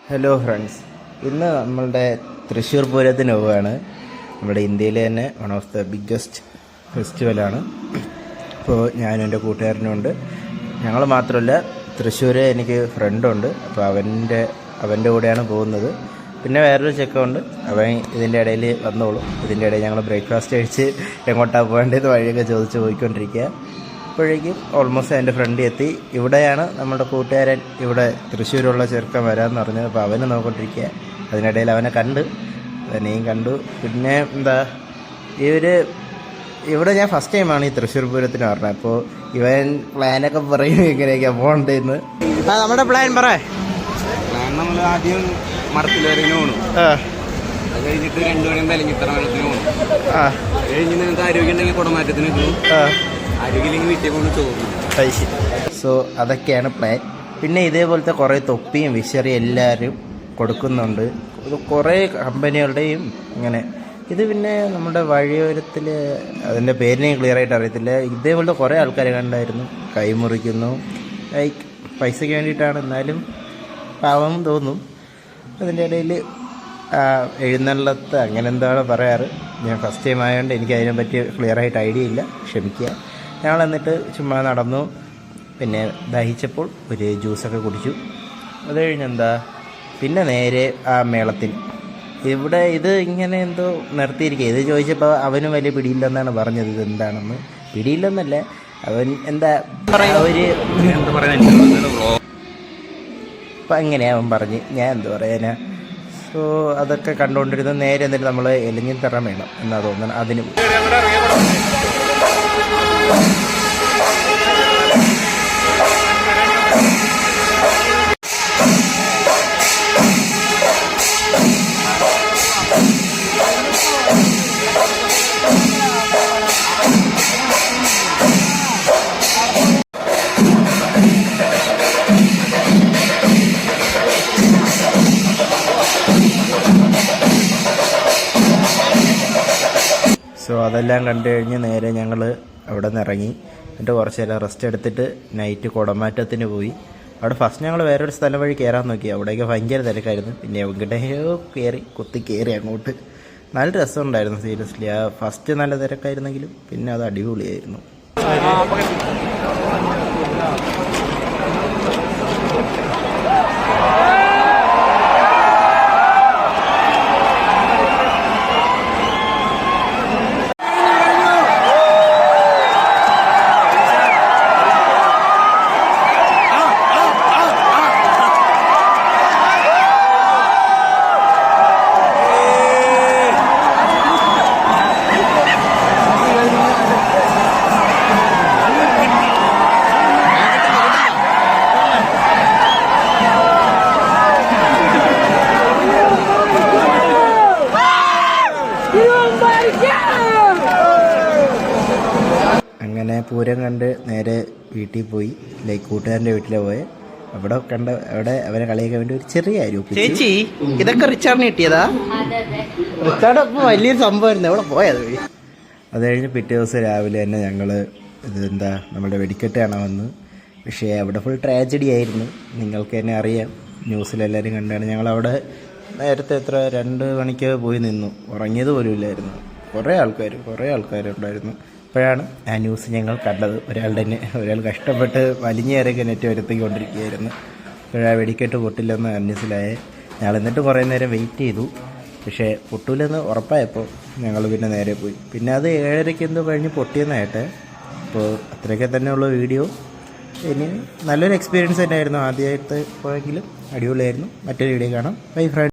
Hello friends, ഇന്ന് നമ്മളുടെ തൃശ്ശൂർ പൂരത്തിന് പോവുകയാണ്. നമ്മുടെ ഇന്ത്യയിലെ തന്നെ വൺ ഓഫ് ദ ബിഗ്ഗസ്റ്റ് ഫെസ്റ്റിവലാണ്. അപ്പോൾ ഞാനും എൻ്റെ കൂട്ടുകാരനുമുണ്ട്. ഞങ്ങൾ മാത്രമല്ല, തൃശ്ശൂർ എനിക്ക് ഫ്രണ്ടുണ്ട്. അപ്പോൾ അവൻ്റെ കൂടെയാണ് പോകുന്നത്. പിന്നെ വേറൊരു ചെക്കമുണ്ട്, അവൻ ഇതിൻ്റെ ഇടയിൽ വന്നോളും. ഇതിൻ്റെ ഇടയിൽ ഞങ്ങൾ ബ്രേക്ക്ഫാസ്റ്റ് കഴിച്ച് എങ്ങോട്ടാണ് പോകേണ്ടത് വഴിയൊക്കെ ചോദിച്ച് പോയിക്കൊണ്ടിരിക്കുക. അപ്പോഴേക്കും ഓൾമോസ്റ്റ് എൻ്റെ ഫ്രണ്ട് എത്തി. ഇവിടെയാണ് നമ്മുടെ കൂട്ടുകാരൻ, ഇവിടെ തൃശ്ശൂരുള്ള ചെറുക്കൻ വരാമെന്ന് പറഞ്ഞത്. അപ്പോൾ അവനെ നോക്കിക്കൊണ്ടിരിക്കുക. അതിനിടയിൽ അവനെയും കണ്ടു. പിന്നെ ഇവിടെ ഞാൻ ഫസ്റ്റ് ടൈമാണ് ഈ തൃശ്ശൂർ പൂരത്തിന് പറഞ്ഞത്. അപ്പോൾ ഇവൻ പ്ലാനൊക്കെ പറയും ഇങ്ങനെയൊക്കെയാണ് പോകേണ്ടതെന്ന്. നമ്മുടെ പ്ലാൻ പ്ലാൻ നമ്മൾ ആദ്യം മരത്തിലേറിന് പോകണം. അത് കഴിഞ്ഞിട്ട് 2 മണി തലങ്ങിത്തറ വെള്ളത്തിന് പോകണം. അത് കഴിഞ്ഞ് നിങ്ങൾക്ക് ആരോഗ്യം ഉണ്ടെങ്കിൽ കുടമാറ്റത്തിന് ആരോഗ്യമില്ലെങ്കിൽ വീട്ടിൽ കൊണ്ട് ചോദിക്കും. സോ അതൊക്കെയാണ് പ്ലാൻ. പിന്നെ ഇതേപോലത്തെ കുറേ തൊപ്പിയും വിശറിയും എല്ലാവരും കൊടുക്കുന്നുണ്ട്. കുറേ കമ്പനികളുടെയും ഇങ്ങനെ. ഇത് പിന്നെ നമ്മുടെ വഴിയോരത്തിൽ, അതിൻ്റെ പേരിനെയും ക്ലിയർ ആയിട്ട് അറിയത്തില്ല, ഇതേപോലത്തെ കുറേ ആൾക്കാരെ കണ്ടായിരുന്നു. കൈമുറിക്കുന്നു, ലൈക്ക് പൈസയ്ക്ക് വേണ്ടിയിട്ടാണ്, എന്നാലും പാവം തോന്നും. അതിൻ്റെ ഇടയിൽ എഴുന്നള്ളത്ത് അങ്ങനെ എന്താണ് പറയാറ്. ഞാൻ ഫസ്റ്റ് ടൈം ആയതുകൊണ്ട് എനിക്ക് അതിനെപ്പറ്റി ക്ലിയർ ആയിട്ട് ഐഡിയ ഇല്ല, ക്ഷമിക്കുക. ഞങ്ങൾ എന്നിട്ട് ചുമ്മാ നടന്നു. പിന്നെ ദഹിച്ചപ്പോൾ ഒരു ജ്യൂസൊക്കെ കുടിച്ചു. അത് കഴിഞ്ഞെന്താ പിന്നെ നേരെ ആ മേളത്തിൽ. ഇവിടെ ഇത് ഇങ്ങനെ എന്തോ നിർത്തിയിരിക്കുക. ഇത് ചോദിച്ചപ്പോൾ അവനും വലിയ പിടിയില്ലെന്നാണ് പറഞ്ഞത്. ഇത് എന്താണെന്ന് പിടിയില്ലെന്നല്ല, അവൻ എന്താ അപ്പം എങ്ങനെയാ അവൻ പറഞ്ഞ്, ഞാൻ എന്താ പറയാനാ. സോ അതൊക്കെ കണ്ടുകൊണ്ടിരുന്നു. നേരെ എന്നിട്ട് നമ്മൾ എലിഞ്ഞിത്തറ വേണം എന്നാ തോന്നുന്നത്. അതിന് സോ അതെല്ലാം കണ്ടു കഴിഞ്ഞ് നേരെ ഞങ്ങൾ അവിടെ നിന്ന് ഇറങ്ങി. എന്നിട്ട് കുറച്ച് നേരം റെസ്റ്റ് എടുത്തിട്ട് നൈറ്റ് കുടമാറ്റത്തിന് പോയി. അവിടെ ഫസ്റ്റ് ഞങ്ങൾ വേറൊരു സ്ഥലം വഴി കയറാൻ നോക്കി. അവിടെയൊക്കെ ഭയങ്കര തിരക്കായിരുന്നു. പിന്നെ എവിടെയോ കയറി അങ്ങോട്ട്. നല്ല രസമുണ്ടായിരുന്നു സീരിയസ്ലി. ആ ഫസ്റ്റ് നല്ല തിരക്കായിരുന്നെങ്കിലും പിന്നെ അത് അടിപൊളിയായിരുന്നു. അങ്ങനെ പൂരം കണ്ട് നേരെ വീട്ടിൽ പോയി. ലൈക്ക് കൂട്ടുകാരൻ്റെ വീട്ടിലെ പോയെ. അവിടെ അവരെ കളിയൊക്കെ വേണ്ടി ഒരു ചെറിയ കാര്യം. ചേച്ചി, ഇതൊക്കെ റിച്ചാർഡിന് കിട്ടിയതാ? റിച്ചാർഡ് അപ്പം വലിയൊരു സംഭവമായിരുന്നു. അവിടെ പോയത്. അത് കഴിഞ്ഞ് പിറ്റേ ദിവസം രാവിലെ തന്നെ ഞങ്ങൾ നമ്മുടെ വെടിക്കെട്ട് കാണാമെന്ന്. പക്ഷേ അവിടെ ഫുൾ ട്രാജഡി ആയിരുന്നു. നിങ്ങൾക്ക് തന്നെ അറിയാം, ന്യൂസിലെല്ലാവരും കണ്ടാണ്. ഞങ്ങളവിടെ നേരത്തെ 2 മണിക്ക് പോയി നിന്നു. ഉറങ്ങിയത് പോലും ഇല്ലായിരുന്നു. കുറേ ആൾക്കാരുണ്ടായിരുന്നു. അപ്പോഴാണ് ആ ന്യൂസ് ഞങ്ങൾ കണ്ടത്. ഒരാൾ കഷ്ടപ്പെട്ട് വലിഞ്ഞേറൊക്കെ നെറ്റ് വരുത്തിക്കൊണ്ടിരിക്കുകയായിരുന്നു. അപ്പോഴാ വെടിക്കെട്ട് പൊട്ടില്ലെന്ന് മനസ്സിലായേ. ഞങ്ങൾ എന്നിട്ട് കുറേ നേരം വെയിറ്റ് ചെയ്തു. പക്ഷേ പൊട്ടൂലെന്ന് ഉറപ്പായപ്പോൾ ഞങ്ങൾ പിന്നെ നേരെ പോയി. പിന്നെ അത് 7:30 എന്തോ കഴിഞ്ഞ് പൊട്ടിയെന്നായിട്ട്. അപ്പോൾ അത്രയൊക്കെ തന്നെയുള്ള വീഡിയോ. ഇനി നല്ലൊരു എക്സ്പീരിയൻസ് തന്നെയായിരുന്നു. ആദ്യമായിട്ട് പോയെങ്കിലും അടിപൊളിയായിരുന്നു. മറ്റൊരു വീഡിയോ കാണാം. Bye friends.